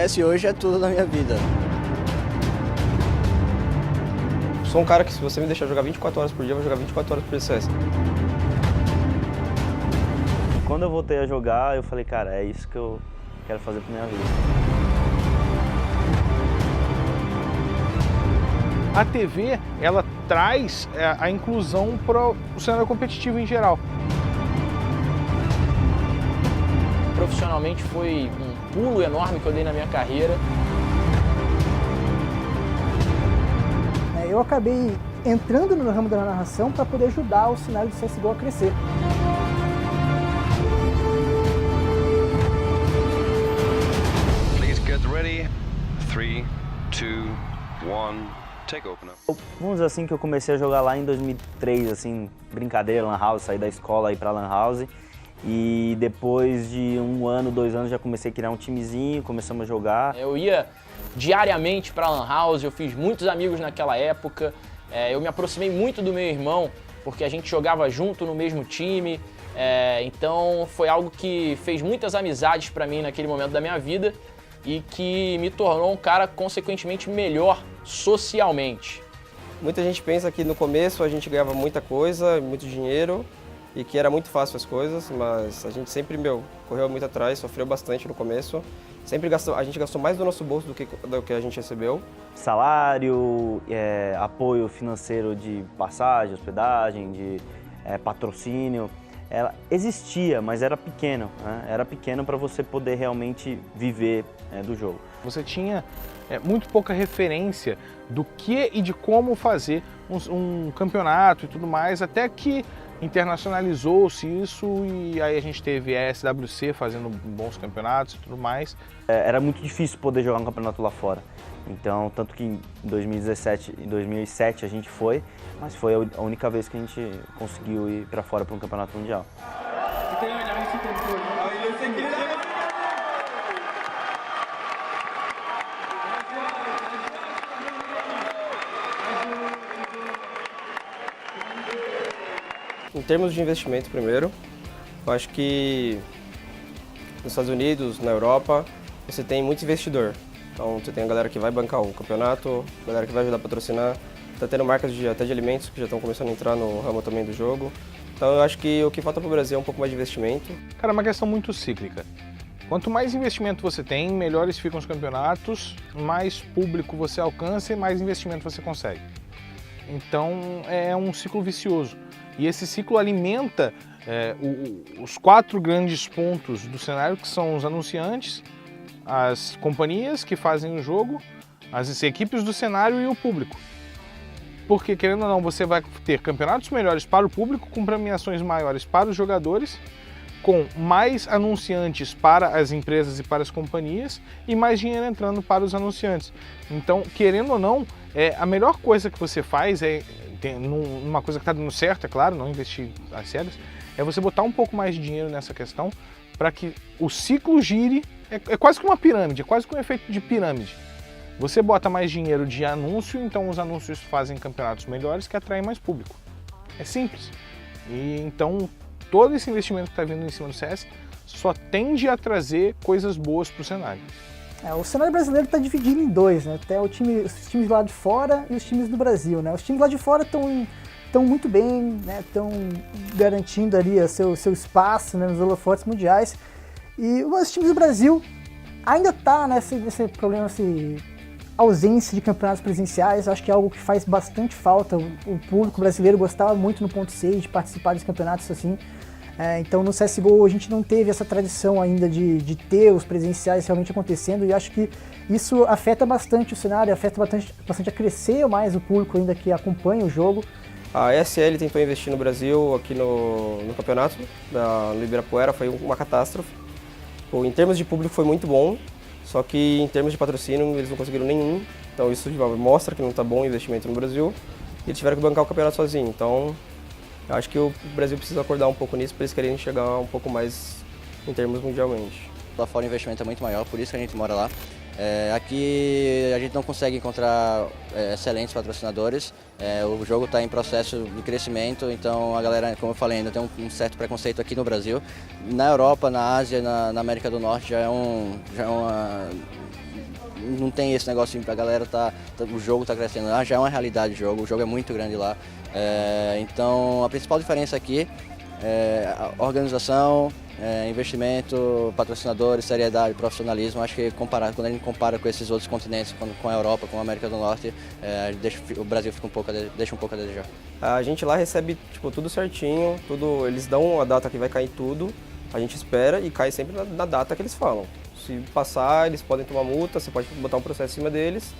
CS hoje é tudo na minha vida. Sou um cara que, se você me deixar jogar 24 horas por dia, eu vou jogar 24 horas por dia CS. Quando eu voltei a jogar, eu falei, cara, é isso que eu quero fazer pra minha vida. A TV, ela traz a inclusão para o cenário competitivo em geral. Profissionalmente foi um pulo enorme que eu dei na minha carreira. Eu acabei entrando no ramo da narração para poder ajudar o cenário do CSGO a crescer. Please get ready. 3, 2, 1, take opener. Vamos dizer assim que eu comecei a jogar lá em 2003, assim, brincadeira, lan house, saí da escola e ir pra lan house. E depois de 1 ano, 2 anos já comecei a criar um timezinho, começamos a jogar. Eu ia diariamente para a Lan House, eu fiz muitos amigos naquela época, eu me aproximei muito do meu irmão, porque a gente jogava junto no mesmo time, então foi algo que fez muitas amizades para mim naquele momento da minha vida e que me tornou um cara consequentemente melhor socialmente. Muita gente pensa que no começo a gente ganhava muita coisa, muito dinheiro, e que era muito fácil as coisas, mas a gente sempre, correu muito atrás, sofreu bastante no começo. A gente gastou mais do nosso bolso do que a gente recebeu. Salário, apoio financeiro de passagem, hospedagem, de patrocínio. Ela existia, mas era pequeno, né? Era pequeno para você poder realmente viver do jogo. Você tinha muito pouca referência do que e de como fazer um campeonato e tudo mais, até que internacionalizou-se isso e aí a gente teve a SWC fazendo bons campeonatos e tudo mais. Era muito difícil poder jogar um campeonato lá fora. Então, tanto que em 2017 e 2007 a gente foi, mas foi a única vez que a gente conseguiu ir para fora para um campeonato mundial. Em termos de investimento, primeiro, eu acho que nos Estados Unidos, na Europa, você tem muito investidor. Então você tem a galera que vai bancar o campeonato, a galera que vai ajudar a patrocinar. Tá tendo marcas até de alimentos que já estão começando a entrar no ramo também do jogo. Então eu acho que o que falta para o Brasil é um pouco mais de investimento. Cara, é uma questão muito cíclica. Quanto mais investimento você tem, melhores ficam os campeonatos, mais público você alcança e mais investimento você consegue. Então é um ciclo vicioso. E esse ciclo alimenta os 4 grandes pontos do cenário, que são os anunciantes, as companhias que fazem o jogo, as equipes do cenário e o público. Porque, querendo ou não, você vai ter campeonatos melhores para o público, com premiações maiores para os jogadores, com mais anunciantes para as empresas e para as companhias e mais dinheiro entrando para os anunciantes. Então, querendo ou não, a melhor coisa que você faz numa coisa que está dando certo, é claro, não investir às cegas, é você botar um pouco mais de dinheiro nessa questão para que o ciclo gire. É quase que uma pirâmide, é quase que um efeito de pirâmide. Você bota mais dinheiro de anúncio, então os anúncios fazem campeonatos melhores que atraem mais público. É simples. E então todo esse investimento que está vindo em cima do CS só tende a trazer coisas boas para o cenário. O cenário brasileiro está dividido em 2, né? Tem os times lá de fora e os times do Brasil, né? Os times lá de fora estão muito bem, né? Estão garantindo ali seu espaço, né, nos holofotes mundiais. E os times do Brasil ainda está nesse problema, ausência de campeonatos presenciais. Acho que é algo que faz bastante falta. O público brasileiro gostava muito no ponto 6 de participar dos campeonatos assim. Então no CSGO a gente não teve essa tradição ainda de ter os presenciais realmente acontecendo, e acho que isso afeta bastante o cenário, afeta bastante a crescer mais o público ainda que acompanha o jogo. A ESL tentou investir no Brasil aqui no campeonato da Ibirapuera, foi uma catástrofe. Em termos de público foi muito bom, só que em termos de patrocínio eles não conseguiram nenhum, então isso mostra que não está bom o investimento no Brasil e eles tiveram que bancar o campeonato sozinho. Então eu acho que o Brasil precisa acordar um pouco nisso para eles quererem chegar um pouco mais em termos mundialmente. Lá fora o investimento é muito maior, por isso que a gente mora lá. Aqui a gente não consegue encontrar excelentes patrocinadores, o jogo está em processo de crescimento, então a galera, como eu falei, ainda tem um certo preconceito aqui no Brasil. Na Europa, na Ásia, na América do Norte já é uma não tem esse negócio assim, a galera o jogo tá crescendo. Lá já é uma realidade o jogo é muito grande lá. Então a principal diferença aqui é a organização, investimento, patrocinadores, seriedade, profissionalismo. Acho que quando a gente compara com esses outros continentes, com a Europa, com a América do Norte, o Brasil deixa um pouco a desejar. A gente lá recebe tudo certinho, eles dão a data que vai cair tudo, a gente espera e cai sempre na data que eles falam. Se passar, eles podem tomar multa, você pode botar um processo em cima deles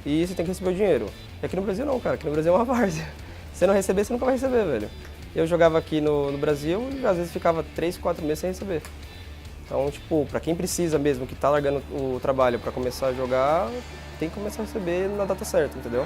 e você tem que receber o dinheiro. E aqui no Brasil não, cara, aqui no Brasil é uma várzea. Se você não receber, você nunca vai receber, velho. Eu jogava aqui no Brasil e às vezes ficava 3, 4 meses sem receber. Então, pra quem precisa mesmo, que tá largando o trabalho para começar a jogar, tem que começar a receber na data certa, entendeu?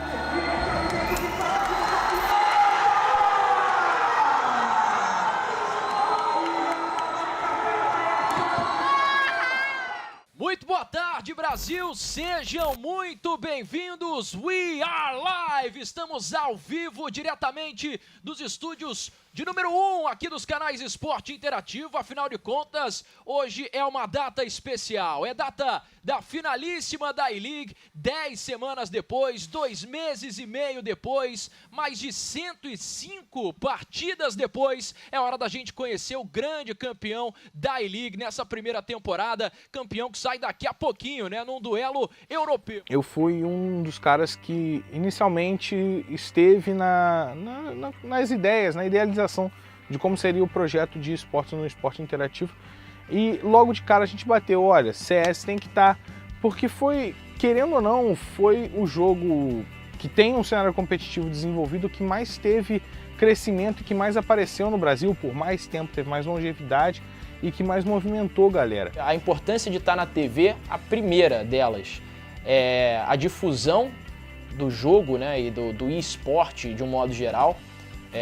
Muito boa tarde, Brasil! Sejam muito bem-vindos! We are live! Estamos ao vivo, diretamente dos estúdios de número 1 aqui dos canais Esporte Interativo. Afinal de contas, hoje é uma data especial. É data da finalíssima da I-League, 10 semanas depois, 2 meses e meio depois, mais de 105 partidas depois. É hora da gente conhecer o grande campeão da I-League nessa primeira temporada. Campeão que sai daqui a pouquinho, né, num duelo europeu. Eu fui um dos caras que inicialmente esteve nas ideias, na idealização de como seria o projeto de esportes no esporte interativo. E logo de cara a gente bateu, olha, CS tem que estar, porque foi, querendo ou não, foi o jogo que tem um cenário competitivo desenvolvido que mais teve crescimento e que mais apareceu no Brasil por mais tempo, teve mais longevidade e que mais movimentou, galera. A importância de estar na TV, a primeira delas é a difusão do jogo, né, e do e-sport de um modo geral.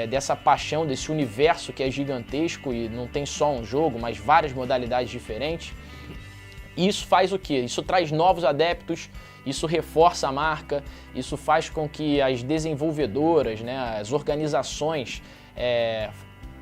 Dessa paixão, desse universo que é gigantesco e não tem só um jogo, mas várias modalidades diferentes. E isso faz o quê? Isso traz novos adeptos, isso reforça a marca, isso faz com que as desenvolvedoras, né, as organizações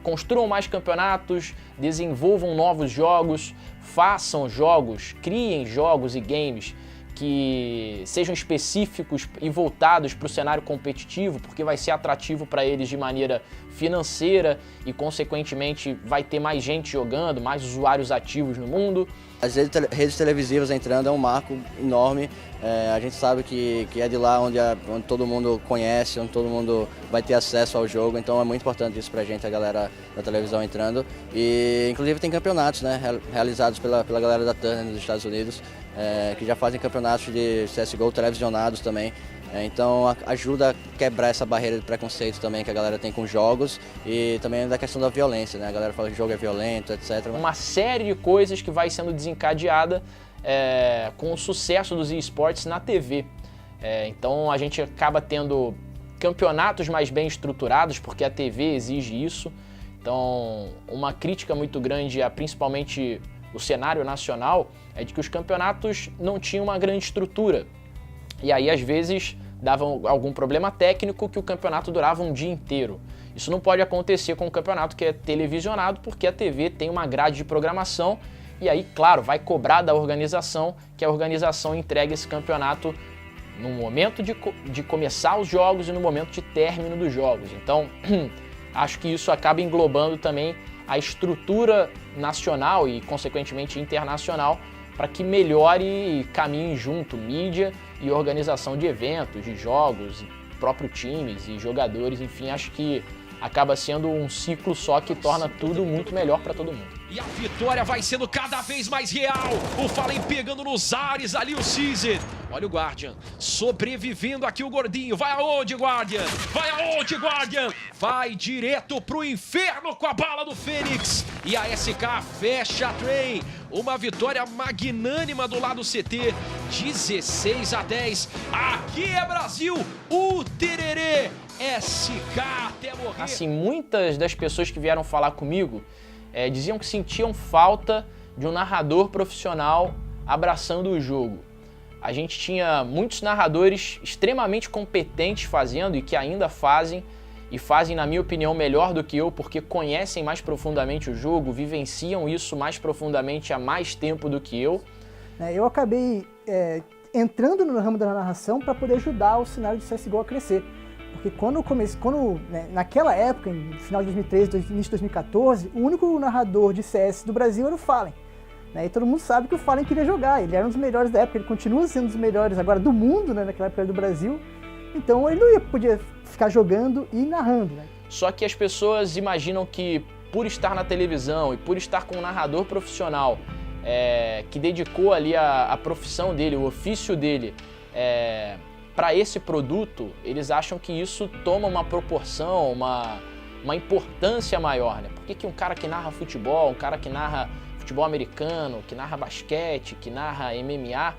construam mais campeonatos, desenvolvam novos jogos, façam jogos, criem jogos e games que sejam específicos e voltados para o cenário competitivo, porque vai ser atrativo para eles de maneira financeira e, consequentemente, vai ter mais gente jogando, mais usuários ativos no mundo. As redes televisivas entrando é um marco enorme. A gente sabe que é de lá onde todo mundo conhece, onde todo mundo vai ter acesso ao jogo, então é muito importante isso pra gente, a galera da televisão entrando. E inclusive tem campeonatos, né, realizados pela galera da Turner nos Estados Unidos, que já fazem campeonatos de CSGO televisionados também. Então ajuda a quebrar essa barreira de preconceito também que a galera tem com jogos e também da questão da violência, né? A galera fala que o jogo é violento, etc. Uma série de coisas que vai sendo desencadeada com o sucesso dos esportes na TV. Então a gente acaba tendo campeonatos mais bem estruturados porque a TV exige isso. Então uma crítica muito grande a principalmente o cenário nacional é de que os campeonatos não tinham uma grande estrutura. E aí, às vezes, davam algum problema técnico que o campeonato durava um dia inteiro. Isso não pode acontecer com um campeonato que é televisionado, porque a TV tem uma grade de programação e aí, claro, vai cobrar da organização que a organização entregue esse campeonato no momento de começar os jogos e no momento de término dos jogos. Então, acho que isso acaba englobando também a estrutura nacional e, consequentemente, internacional para que melhore e caminhe junto mídia e organização de eventos, de jogos, próprio times e jogadores, enfim, acho que acaba sendo um ciclo só que torna tudo muito melhor para todo mundo. E a vitória vai sendo cada vez mais real. O Fallen pegando nos ares ali o Caesar. Olha o Guardian sobrevivendo aqui o gordinho. Vai aonde, Guardian? Vai aonde, Guardian? Vai direto pro inferno com a bala do Fênix. E a SK fecha a Train. Uma vitória magnânima do lado CT. 16-10. Aqui é Brasil. O tererê. SK até morrer. Assim, muitas das pessoas que vieram falar comigo diziam que sentiam falta de um narrador profissional abraçando o jogo. A gente tinha muitos narradores extremamente competentes fazendo e que ainda fazem, e fazem, na minha opinião, melhor do que eu, porque conhecem mais profundamente o jogo, vivenciam isso mais profundamente há mais tempo do que eu. Eu acabei entrando no ramo da narração para poder ajudar o cenário de CSGO a crescer. Porque naquela época, no final de 2013, início de 2014, o único narrador de CS do Brasil era o Fallen. Né? E todo mundo sabe que o Fallen queria jogar, ele era um dos melhores da época, ele continua sendo um dos melhores agora do mundo, né, naquela época do Brasil. Então ele não podia ficar jogando e narrando. Né? Só que as pessoas imaginam que por estar na televisão e por estar com um narrador profissional que dedicou ali a profissão dele, o ofício dele, para esse produto, eles acham que isso toma uma proporção, uma importância maior, né? Por que um cara que narra futebol, um cara que narra futebol americano, que narra basquete, que narra MMA,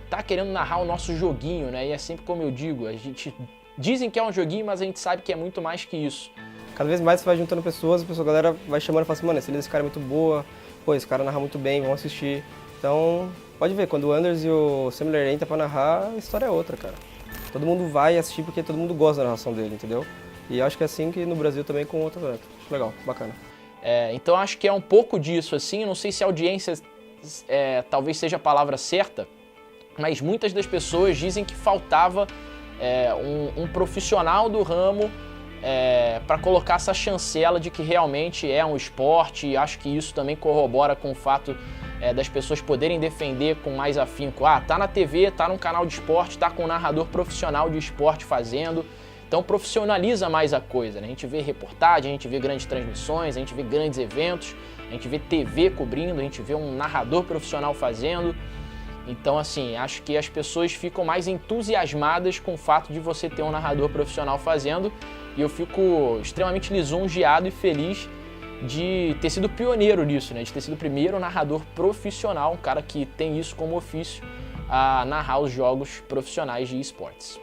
tá querendo narrar o nosso joguinho, né? E é sempre como eu digo, a gente dizem que é um joguinho, mas a gente sabe que é muito mais que isso. Cada vez mais você vai juntando pessoas, a galera vai chamando e fala assim, mano, esse cara é muito boa, pô, esse cara narra muito bem, vamos assistir. Então, pode ver, quando o Anders e o Semler entram pra narrar, a história é outra, cara. Todo mundo vai assistir porque todo mundo gosta da narração dele, entendeu? E eu acho que é assim que no Brasil também com outros atletas. Legal, bacana. Então acho que é um pouco disso, assim, não sei se a audiência talvez seja a palavra certa, mas muitas das pessoas dizem que faltava um profissional do ramo para colocar essa chancela de que realmente é um esporte, e acho que isso também corrobora com o fato das pessoas poderem defender com mais afinco. Tá na TV, tá num canal de esporte, tá com um narrador profissional de esporte fazendo, então profissionaliza mais a coisa, né? A gente vê reportagem, a gente vê grandes transmissões, a gente vê grandes eventos, a gente vê TV cobrindo, a gente vê um narrador profissional fazendo. Então, assim, acho que as pessoas ficam mais entusiasmadas com o fato de você ter um narrador profissional fazendo, e eu fico extremamente lisonjeado e feliz de ter sido pioneiro nisso, né? De ter sido o primeiro narrador profissional, um cara que tem isso como ofício, a narrar os jogos profissionais de esportes.